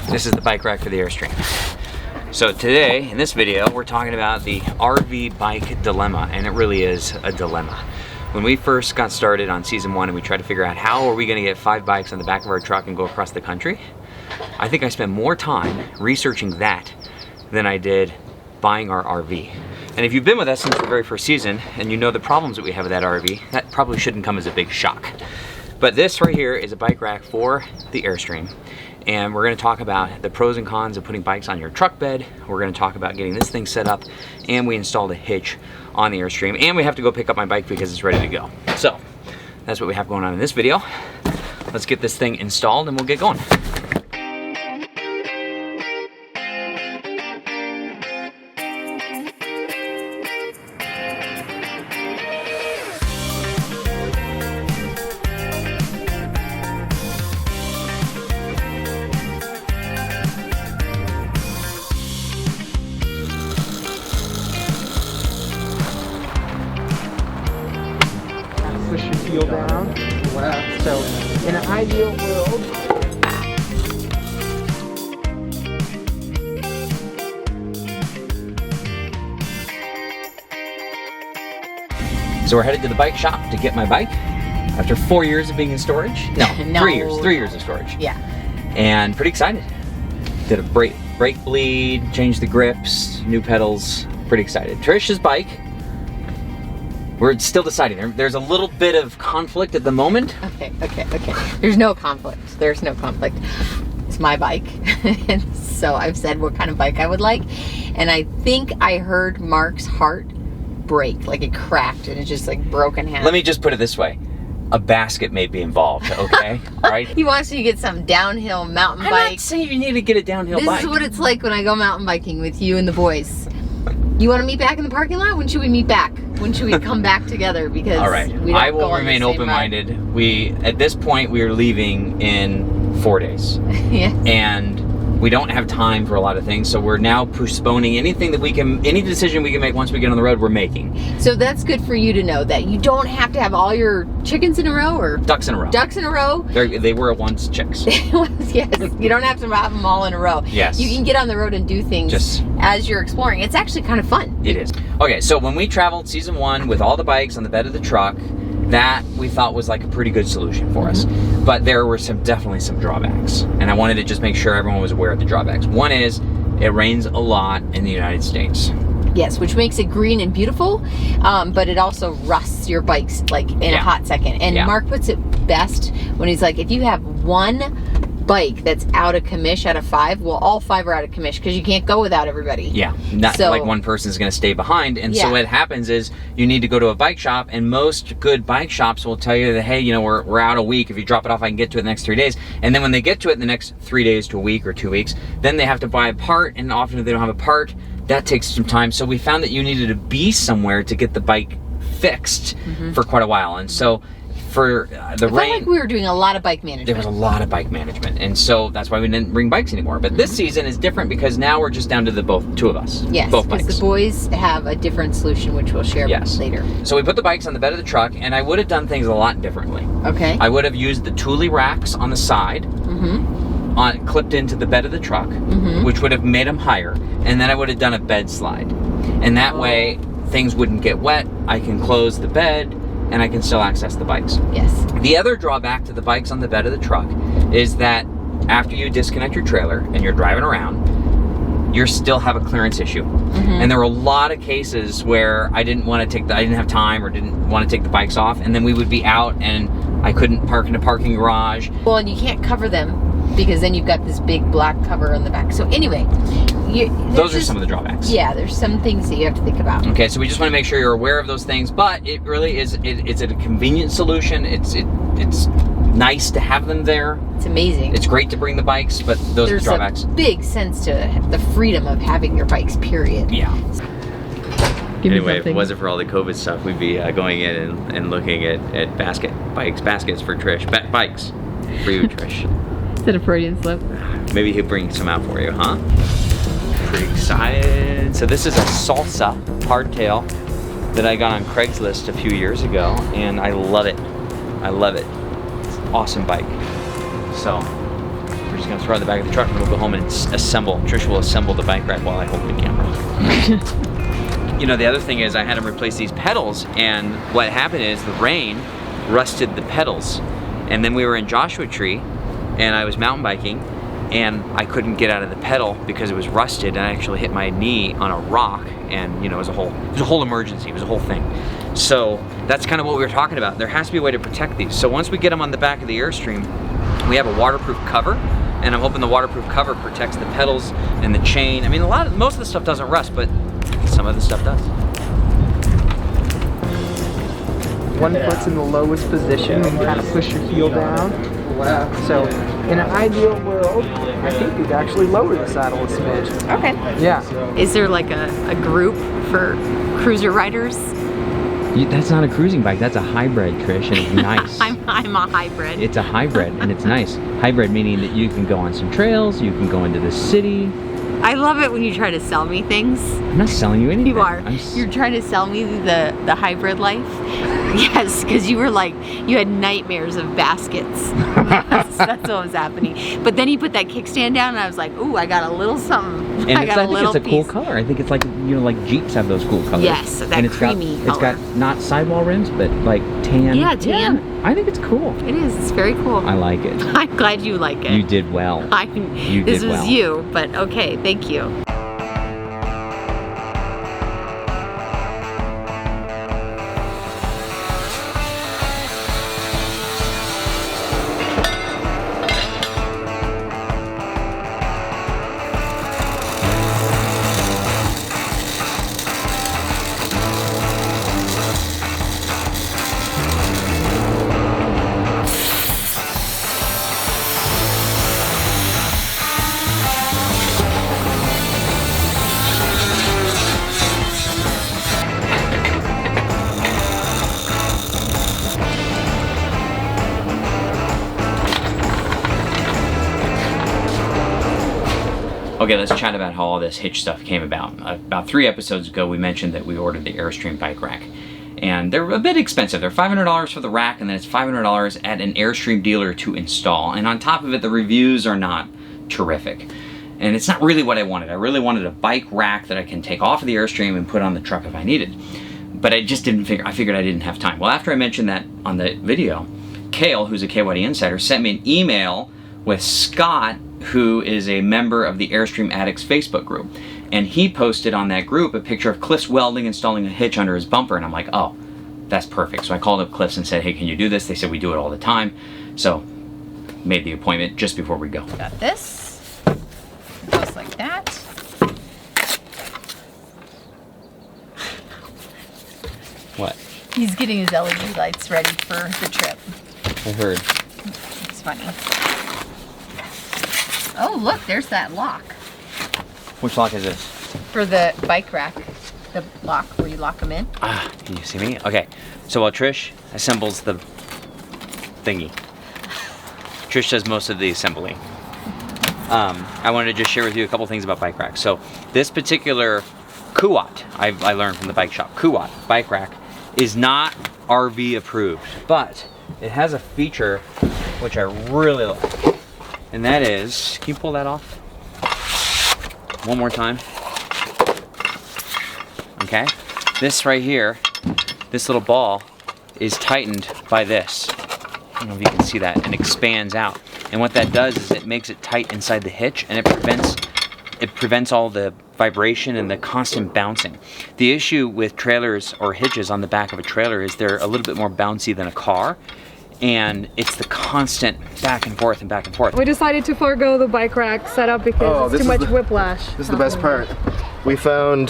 This is the bike rack for the Airstream. So today, in this video, we're talking about the RV bike dilemma, and it really is a dilemma. When we first got started on season 1 and we tried to figure out how are we gonna get 5 bikes on the back of our truck and go across the country, I think I spent more time researching that than I did buying our RV. And if you've been with us since the very first season and you know the problems that we have with that RV, that probably shouldn't come as a big shock. But this right here is a bike rack for the Airstream. And we're gonna talk about the pros and cons of putting bikes on your truck bed. We're gonna talk about getting this thing set up, and we installed a hitch on the Airstream, and we have to go pick up my bike because it's ready to go. So that's what we have going on in this video. Let's get this thing installed and we'll get going. Push your heel down. Wow. So, in an ideal world, So we're headed to the bike shop to get my bike after 4 years of being in storage. No, 3 years. 3 years of storage. Yeah. And pretty excited. Did a brake bleed, changed the grips, new pedals. Pretty excited. Trish's bike, we're still deciding. There's a little bit of conflict at the moment. Okay. There's no conflict. There's no conflict. It's my bike. And so I've said what kind of bike I would like. And I think I heard Mark's heart break. Like it cracked and it just like broke in half. Let me just put it this way. A basket may be involved, okay? All right? He wants you to get some downhill mountain I'm bike. not saying you need to get a downhill bike. This is what it's like when I go mountain biking with you and the boys. You want to meet back in the parking lot? When should we meet back? When should we come back together? Because all right, we don't I will go on the remain same open-minded. ride. At this point, we are leaving in 4 days. Yeah. And we don't have time for a lot of things, so we're now postponing any decision we can make once we get on the road, we're making. So that's good for you to know that you don't have to have all your chickens in a row or Ducks in a row. ducks in a row. They were once chicks. Yes, you don't have to have them all in a row. Yes. You can get on the road and do things as you're exploring. It's actually kind of fun. It is. Okay, so when we traveled season 1 with all the bikes on the bed of the truck, that we thought was like a pretty good solution for us. But there were definitely some drawbacks. And I wanted to just make sure everyone was aware of the drawbacks. One is, it rains a lot in the United States. Yes, which makes it green and beautiful, but it also rusts your bikes like in a hot second. And Mark puts it best when he's like, if you have one bike that's out of commish out of 5, well, all 5 are out of commish because you can't go without everybody. Yeah, not like one person's going to stay behind. And so what happens is you need to go to a bike shop, and most good bike shops will tell you that, hey, you know, we're out a week. If you drop it off, I can get to it in the next 3 days. And then when they get to it in the next 3 days to a week or 2 weeks, then they have to buy a part, and often if they don't have a part, that takes some time. So we found that you needed to be somewhere to get the bike fixed for quite a while. And so for the rain, felt like we were doing a lot of bike management. There was a lot of bike management, and so that's why we didn't bring bikes anymore. But this season is different because now we're just down to the two of us. Yes, both bikes. because the boys have a different solution, which we'll share later. So we put the bikes on the bed of the truck, and I would have done things a lot differently. Okay. I would have used the Thule racks on the side, clipped into the bed of the truck, which would have made them higher, and then I would have done a bed slide, and that way things wouldn't get wet. I can close the bed, and I can still access the bikes. Yes. The other drawback to the bikes on the bed of the truck is that after you disconnect your trailer and you're driving around, you still have a clearance issue. And there were a lot of cases where I didn't have time or didn't want to take the bikes off, and then we would be out and I couldn't park in a parking garage. Well, and you can't cover them because then you've got this big black cover on the back. So anyway, those are some of the drawbacks. Yeah, there's some things that you have to think about. Okay, so we just want to make sure you're aware of those things, but it really is, it's a convenient solution. It's nice to have them there. It's amazing. It's great to bring the bikes, but those are the drawbacks. There's a big sense to the freedom of having your bikes, period. Yeah. Anyway, if it wasn't for all the COVID stuff, we'd be going in and looking at baskets for Trish. Bikes for you, Trish. Is that a Freudian slip? Maybe he'll bring some out for you, huh? Pretty excited. So this is a Salsa hardtail that I got on Craigslist a few years ago, and I love it. I love it. It's an awesome bike. So we're just gonna throw it in the back of the truck and we'll go home and assemble. Trish will assemble the bike rack while I hold the camera. You know, the other thing is I had to replace these pedals, and what happened is the rain rusted the pedals. And then we were in Joshua Tree and I was mountain biking and I couldn't get out of the pedal because it was rusted, and I actually hit my knee on a rock, and you know, it was a whole emergency, it was a whole thing. So that's kind of what we were talking about. There has to be a way to protect these. So once we get them on the back of the Airstream, we have a waterproof cover, and I'm hoping the waterproof cover protects the pedals and the chain. I mean, most of the stuff doesn't rust, but some of the stuff does. One foot's in the lowest position and kind of push your heel down. So in an ideal world, I think you'd actually lower the saddle a smidge. Okay. Yeah. Is there like a group for cruiser riders? That's not a cruising bike, that's a hybrid, Trish, and it's nice. I'm a hybrid. It's a hybrid, and it's nice. Hybrid meaning that you can go on some trails, you can go into the city. I love it when you try to sell me things. I'm not selling you anything. You are. You're trying to sell me the hybrid life. Yes, because you were like, you had nightmares of baskets. That's what was happening. But then you put that kickstand down, and I was like, ooh, I got a little something. And I got a little it's a cool color. I think it's like, you know, like Jeeps have those cool colors. Yes, that and creamy color. It's got not sidewall rims, but like tan. Yeah, tan. Yeah, I think it's cool. It is. It's very cool. I like it. I'm glad you like it. You did well. This was you, but okay, thank you. Okay, let's chat about how all this hitch stuff came about. About 3 episodes ago, we mentioned that we ordered the Airstream bike rack. And they're a bit expensive. They're $500 for the rack, and then it's $500 at an Airstream dealer to install. And on top of it, the reviews are not terrific. And it's not really what I wanted. I really wanted a bike rack that I can take off of the Airstream and put on the truck if I needed. But I just didn't figure, I figured I didn't have time. Well, after I mentioned that on the video, Kale, who's a KYD insider, sent me an email with Scott, who is a member of the Airstream Addicts Facebook group. And he posted on that group a picture of Cliff's welding installing a hitch under his bumper, and I'm like, oh, that's perfect. So I called up Cliff's and said, hey, can you do this? They said we do it all the time. So made the appointment just before we go. Got this. It goes like that. What? He's getting his LED lights ready for the trip. I heard. It's funny. Oh, look, there's that lock. Which lock is this? For the bike rack. The lock where you lock them in. Ah, can you see me? Okay, so while Trish assembles the thingy, Trish does most of the assembly. I wanted to just share with you a couple things about bike racks. So this particular Kuat, I learned from the bike shop, Kuat bike rack is not RV approved, but it has a feature which I really like. And that is, can you pull that off? One more time. Okay. This right here, this little ball is tightened by this. I don't know if you can see that, and expands out. And what that does is it makes it tight inside the hitch, and it prevents all the vibration and the constant bouncing. The issue with trailers or hitches on the back of a trailer is they're a little bit more bouncy than a car. And it's the constant back and forth and back and forth. We decided to forego the bike rack setup because it's too much whiplash. This is the best part. We found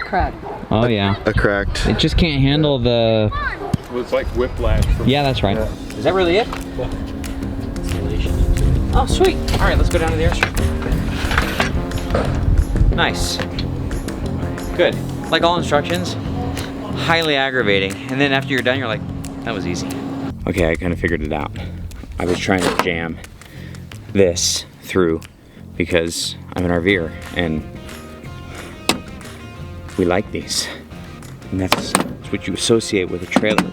crack. Oh yeah. a cracked. It just can't handle the... Well, it's like whiplash. Yeah, that's right. Yeah. Is that really it? Yeah. Oh, sweet. All right, let's go down to the Airstream. Nice. Good. Like all instructions, highly aggravating. And then after you're done, you're like, that was easy. Okay, I kind of figured it out. I was trying to jam this through because I'm an RVer and we like these. And that's what you associate with a trailer.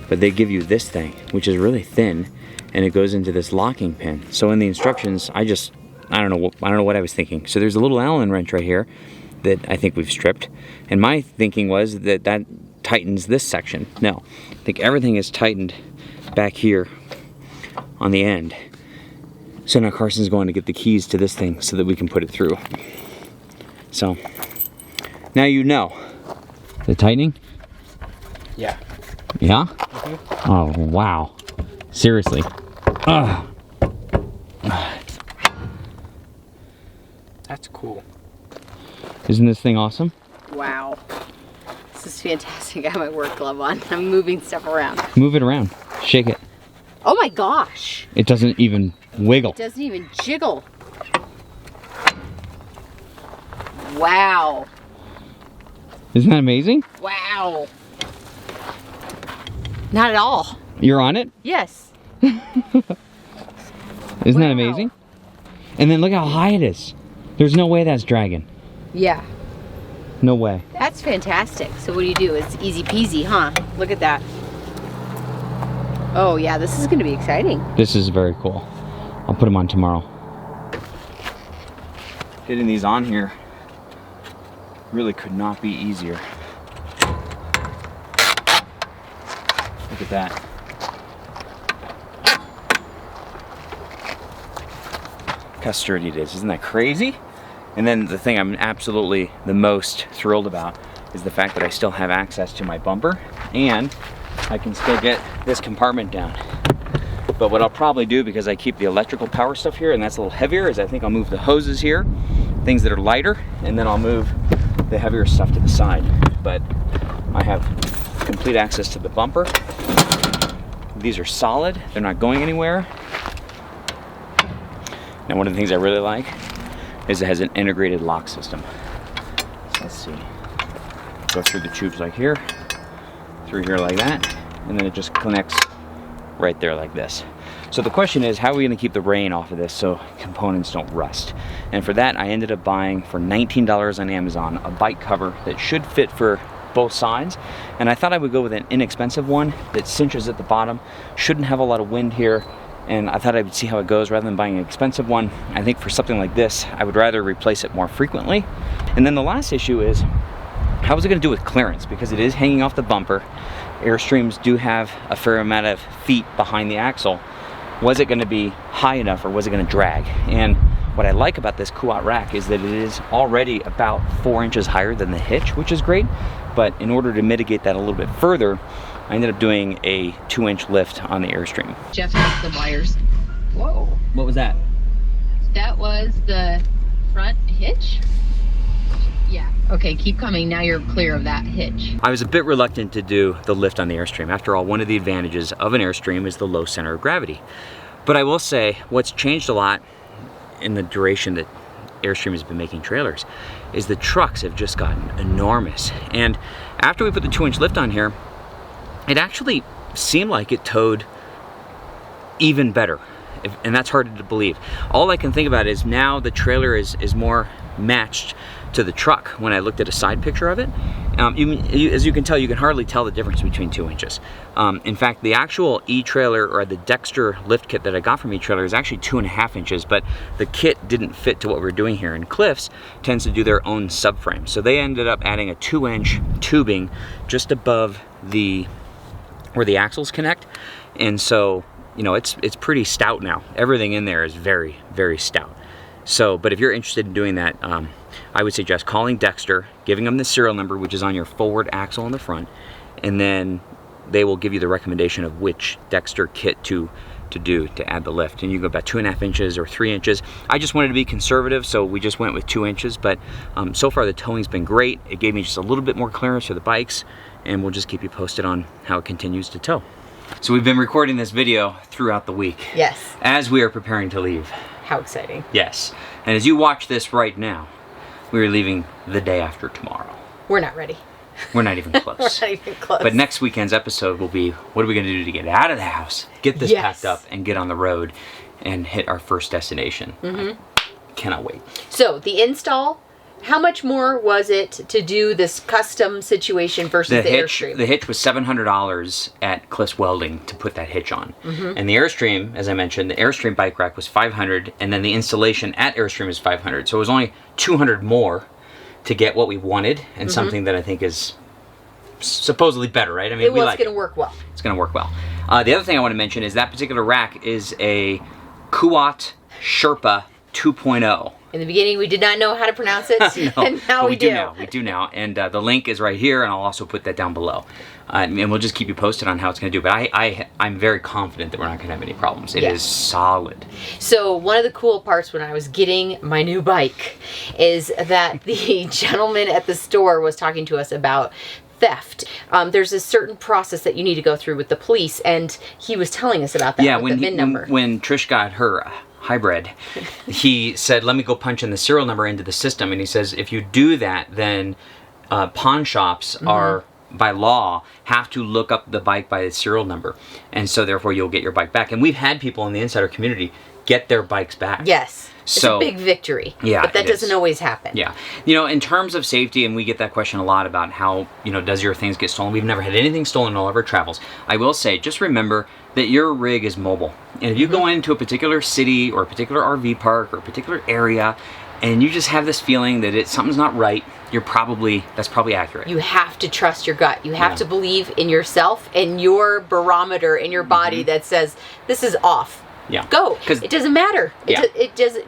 But they give you this thing, which is really thin, and it goes into this locking pin. So in the instructions, I don't know what I was thinking. So there's a little Allen wrench right here that I think we've stripped, and my thinking was that that tightens this section. No, I think everything is tightened back here on the end. So now Carson's going to get the keys to this thing so that we can put it through. So now you know. The tightening? Yeah. Yeah? Oh, wow. Seriously. Ugh. That's cool. Isn't this thing awesome? Wow. This is fantastic. I have my work glove on. I'm moving stuff around. Move it around. Shake it. Oh my gosh. It doesn't even wiggle. It doesn't even jiggle. Wow. Isn't that amazing? Wow. Not at all. You're on it? Yes. Isn't that Wow. amazing? And then look how high it is. There's no way that's dragging. Yeah. No way. That's fantastic. So what do? It's easy peasy, huh? Look at that. Oh yeah, this is gonna be exciting. This is very cool. I'll put them on tomorrow. Getting these on here really could not be easier. Look at that. Look how sturdy it is. Isn't that crazy? And then the thing I'm absolutely the most thrilled about is the fact that I still have access to my bumper and I can still get this compartment down. But what I'll probably do, because I keep the electrical power stuff here and that's a little heavier, is I think I'll move the hoses here, things that are lighter, and then I'll move the heavier stuff to the side. But I have complete access to the bumper. These are solid, they're not going anywhere. Now one of the things I really like is it has an integrated lock system. So let's see. Go through the tubes like here, through here like that, and then it just connects right there like this. So the question is, how are we gonna keep the rain off of this so components don't rust? And for that, I ended up buying for $19 on Amazon a bike cover that should fit for both sides. And I thought I would go with an inexpensive one that cinches at the bottom, shouldn't have a lot of wind here, and I thought I would see how it goes rather than buying an expensive one. I think for something like this, I would rather replace it more frequently. And then the last issue is, how is it gonna do with clearance? Because it is hanging off the bumper. Airstreams do have a fair amount of feet behind the axle. Was it gonna be high enough or was it gonna drag? And what I like about this Kuat rack is that it is already about 4 inches higher than the hitch, which is great. But in order to mitigate that a little bit further, I ended up doing a 2-inch lift on the Airstream. Jeff has the wires. Whoa. What was that? That was the front hitch? Yeah. Okay, keep coming. Now you're clear of that hitch. I was a bit reluctant to do the lift on the Airstream. After all, one of the advantages of an Airstream is the low center of gravity. But I will say, what's changed a lot in the duration that Airstream has been making trailers is the trucks have just gotten enormous. And after we put the 2-inch lift on here, it actually seemed like it towed even better. And that's hard to believe. All I can think about is now the trailer is more matched to the truck. When I looked at a side picture of it, as you can tell, you can hardly tell the difference between 2 inches. In fact, the actual e-trailer or the Dexter lift kit that I got from e-trailer is actually 2.5 inches, but the kit didn't fit to what we're doing here. And Cliffs tends to do their own subframe. So they ended up adding a 2-inch tubing just above where the axles connect. And so, you know, it's pretty stout now. Everything in there is very, very stout. So, but if you're interested in doing that, I would suggest calling Dexter, giving them the serial number, which is on your forward axle on the front, and then they will give you the recommendation of which Dexter kit to do to add the lift. And you go about 2.5 inches or 3 inches. I just wanted to be conservative, so we just went with 2 inches, but so far the towing's been great. It gave me just a little bit more clearance for the bikes, and we'll just keep you posted on how it continues to tow. So we've been recording this video throughout the week. Yes. As we are preparing to leave. How exciting. Yes. And as you watch this right now, we are leaving the day after tomorrow. We're not ready. We're not even close. We're not even close. But next weekend's episode will be, what are we going to do to get out of the house, get this packed up, and get on the road and hit our first destination. Cannot wait. So the install how much more was it to do this custom situation versus the Airstream? The hitch was $700 at Cliff's Welding to put that hitch on. And the Airstream, as I mentioned, the Airstream bike rack was $500, and then the installation at Airstream is $500. So it was only $200 more to get what we wanted, and something that I think is supposedly better, right? I mean, it's going to work well. It's going to work well. The other thing I want to mention is that particular rack is a Kuat Sherpa 2.0. In the beginning, we did not know how to pronounce it, and now we do. We do now. And the link is right here, and I'll also put that down below. And we'll just keep you posted on how it's going to do. But I'm very confident that we're not going to have any problems. It is solid. So one of the cool parts when I was getting my new bike is that the gentleman at the store was talking to us about theft. There's a certain process that you need to go through with the police, and he was telling us about that with the VIN number. When Trish got her hybrid, he said, let me go punch in the serial number into the system. And he says, if you do that, then pawn shops are, by law, have to look up the bike by the serial number. And so therefore you'll get your bike back. And we've had people in the insider community get their bikes back. Yes. It's a big victory. Yeah. But that doesn't always happen. Yeah. You know, in terms of safety, and we get that question a lot about how, does your things get stolen? We've never had anything stolen in all of our travels. I will say, just remember that your rig is mobile. And if you go into a particular city or a particular RV park or a particular area, and you just have this feeling that something's not right, that's probably accurate. You have to trust your gut. You have to believe in yourself and your barometer in your body that says, this is off. Yeah. Go. It doesn't matter. Yeah.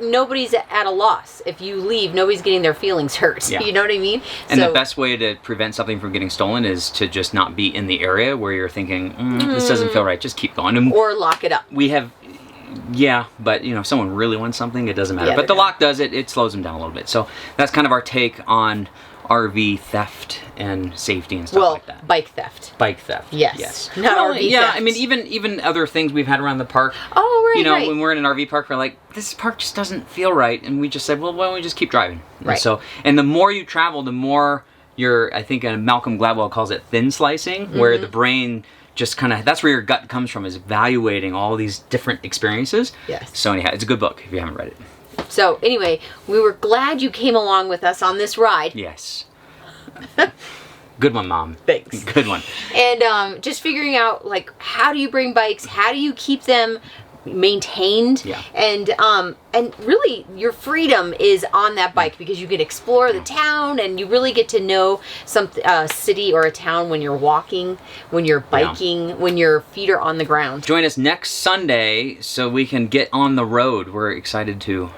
Nobody's at a loss. If you leave, nobody's getting their feelings hurt. Yeah. You know what I mean? And the best way to prevent something from getting stolen is to just not be in the area where you're thinking, this doesn't feel right. Just keep going. Or lock it up. We have, but if someone really wants something, it doesn't matter. But the lock does it. It slows them down a little bit. So that's kind of our take on RV theft and safety and stuff like that. Bike theft. Bike theft. Yes. Not RV theft. I mean, even other things we've had around the park. Oh, right, right. When we're in an RV park, we're like, this park just doesn't feel right. And we just said, well, why don't we just keep driving? Right. And the more you travel, the more I think Malcolm Gladwell calls it thin slicing, where the brain just that's where your gut comes from, is evaluating all these different experiences. Yes. So anyhow, it's a good book if you haven't read it. So anyway, we were glad you came along with us on this ride. Yes. Good one, Mom. Thanks. Good one. And just figuring out, how do you bring bikes? How do you keep them maintained? Yeah. And really, your freedom is on that bike, because you can explore the town, and you really get to know some city or a town when you're walking, when you're biking, when your feet are on the ground. Join us next Sunday so we can get on the road. We're excited to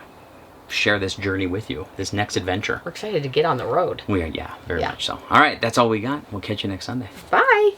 share this journey with you, this next adventure. We're excited to get on the road. We are, very much so. All right, that's all we got. We'll catch you next Sunday. Bye.